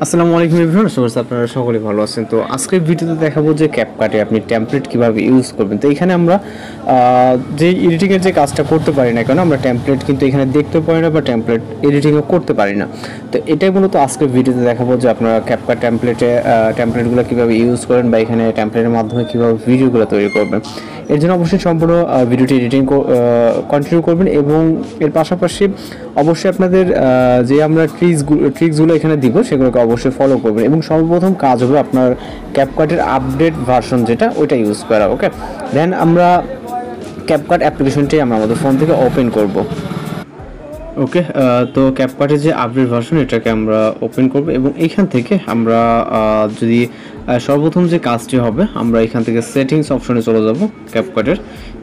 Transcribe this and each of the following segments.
আসসালামু আলাইকুম এভরিওয়ান, আশা করছি আপনারা সকলেই ভালো আছেন। তো আজকের ভিডিওতে দেখাবো যে ক্যাপকাটে আপনি টেমপ্লেট কিভাবে ইউজ করবেন। তো এখানে আমরা যে এডিটিংয়ের যে কাজটা করতে পারি না কেন, আমরা টেমপ্লেট কিন্তু এখানে দেখতে পারি না বা টেমপ্লেট এডিটিংও করতে পারি না। তো এটাই মূলত আজকের ভিডিওতে দেখাবো যে আপনারা ক্যাপকাট টেমপ্লেটগুলো কীভাবে ইউজ করেন বা এখানে টেমপ্লেটের মাধ্যমে কীভাবে ভিডিওগুলো তৈরি করবেন। এর জন্য অবশ্যই সম্পূর্ণ ভিডিওটি এডিটিং কন্টিনিউ করবেন এবং এর পাশাপাশি অবশ্যই আপনাদের যে আমরা ট্রিক্সগুলো এখানে দিব সেগুলোকে অবশ্যই ফলো করবেন এবং সর্বপ্রথম কাজ হবে আপনার ক্যাপকাটের আপডেট ভার্সন যেটা ওইটা ইউজ করা। ওকে, দেন আমরা ক্যাপকাট অ্যাপ্লিকেশনটি আমরা আমাদের ফোন থেকে ওপেন করব। ওকে, তো ক্যাপকাটের যে আপডেট ভার্সন এটাকে আমরা ওপেন করব এবং এইখান থেকে আমরা যদি সর্বপ্রথম যে কাজটি হবে আমরা এখান থেকে সেটিংস অপশনে চলে যাব ক্যাপকাটের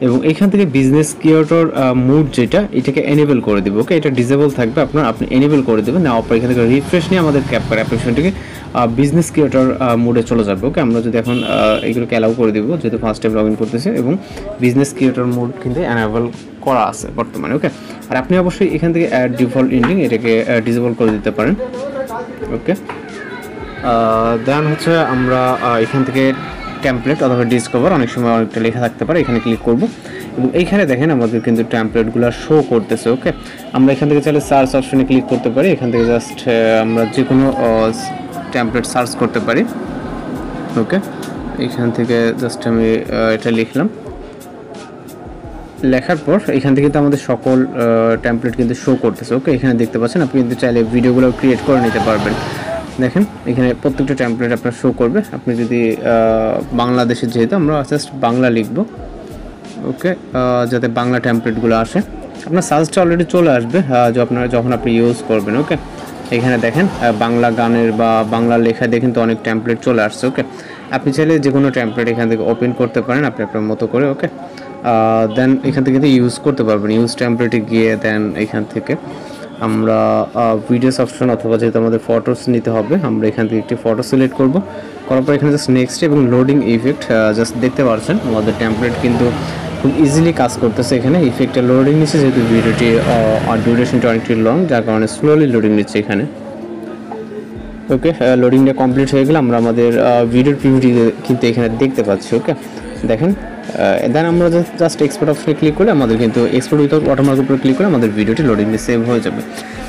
এবং এইখান থেকে বিজনেস ক্রিয়েটর মোড যেটা এটাকে এনেবল করে দেবো। ওকে, এটা ডিসেবল থাকবে আপনি এনেবল করে দেবেন। নেওয়ার পর এখান থেকে রিফ্রেশ নিয়ে আমাদের ক্যাপকাট অ্যাপ্লিকেশনটিকে বিজনেস ক্রিয়েটর মোডে চলে যাবে। ওকে, আমরা যদি এখন এগুলোকে অ্যালাউ করে দেবো যেহেতু ফার্স্ট টাইম লগ ইন করতেছে এবং বিজনেস ক্রিয়েটর মোড কিন্তু এনেবল করা আছে বর্তমানে। ওকে, আর আপনি অবশ্যই এখান থেকে ডিফল্ট এন্ডিং এটাকে ডিসেবল করে দিতে পারেন। ওকে, দেন হচ্ছে আমরা এখান থেকে টেমপ্লেট অথবা ডিসকভার অনেক সময় অনেকটা লেখা থাকতে পারে, এখানে ক্লিক করব এবং এইখানে দেখেন আমাদের কিন্তু টেমপ্লেটগুলো শো করতেছে। ওকে, আমরা এখান থেকে চাইলে সার্চ অপশনে ক্লিক করতে পারি, এখান থেকে জাস্ট আমরা যে কোনো টেমপ্লেট সার্চ করতে পারি। ওকে, এখান থেকে জাস্ট আমি এটা লিখলাম, লেখার পর এখান থেকে কিন্তু আমাদের সকল টেমপ্লেট কিন্তু শো করতেছে। ওকে, এখানে দেখতে পাচ্ছেন আপনি কিন্তু চাইলে ভিডিওগুলো ক্রিয়েট করে নিতে পারবেন। দেখেন এখানে প্রত্যেকটা টেমপ্লেট আপনার শো করবে। আপনি যদি বাংলাদেশের যেহেতু আমরা জাস্ট বাংলা লিখব। ওকে, যাতে বাংলা টেমপ্লেটগুলো আসে, আপনার সার্চটা অলরেডি চলে আসবে যখন আপনি ইউজ করবেন। ওকে, এখানে দেখেন বাংলা গানের বা বাংলা লেখা দিয়ে কিন্তু অনেক টেমপ্লেট চলে আসছে। ওকে, আপনি চাইলে যে কোনো টেমপ্লেট এখান থেকে ওপেন করতে পারেন আপনি আপনার মতো করে। ওকে, দেন এখান থেকে কিন্তু ইউজ করতে পারবেন। ইউজ টেমপ্লেটে গিয়ে দেন এখান থেকে আমরা ভিডিওস অপশন অথবা যেহেতু আমাদের ফটোস নিতে হবে আমরা এখান থেকে একটি ফটো সিলেক্ট করব। করার পর এখানে জাস্ট নেক্সট এবং লোডিং ইফেক্ট জাস্ট দেখতে পাচ্ছেন আমাদের টেমপ্লেট কিন্তু খুব ইজিলি কাজ করতেছে। এখানে ইফেক্টটা লোডিং নিচ্ছে যেহেতু ভিডিওটি ডিউরেশনটা অনেকটি লং, যার কারণে স্লোলি লোডিং নিচ্ছে এখানে। ওকে, লোডিংটা কমপ্লিট হয়ে গেলে আমরা আমাদের ভিডিওর প্রিভিউটি কিন্তু এখানে দেখতে পাচ্ছি। ওকে, দেখেন দেন আমরা জাস্ট এক্সপোর্ট অপশনে ক্লিক করে আমাদের কিন্তু এক্সপোর্ট উইথআউট ওয়াটারমার্কের উপরে ক্লিক করে আমাদের ভিডিওটি লোডিংয়ে সেভ হয়ে যাবে।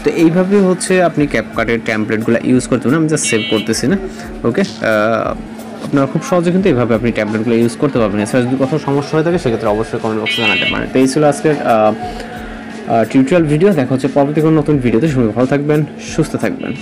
তো এইভাবে হচ্ছে আপনি ক্যাপকাটের টেমপ্লেটগুলো ইউজ করতে পারেন। আমি জাস্ট সেভ করতেছি না। ওকে, আপনারা খুব সহজে কিন্তু এইভাবে আপনি ট্যাবলেটগুলো ইউজ করতে পারবেন। এছাড়া যদি কোথাও সমস্যা হয়ে থাকে সেক্ষেত্রে অবশ্যই কমেন্ট বক্সে জানাতে পারেন। তো এই ছিল আজকের টিউটোরিয়াল ভিডিও। দেখা হচ্ছে পরবর্তী কোনো নতুন ভিডিওতে। সবাই ভালো থাকবেন, সুস্থ থাকবেন।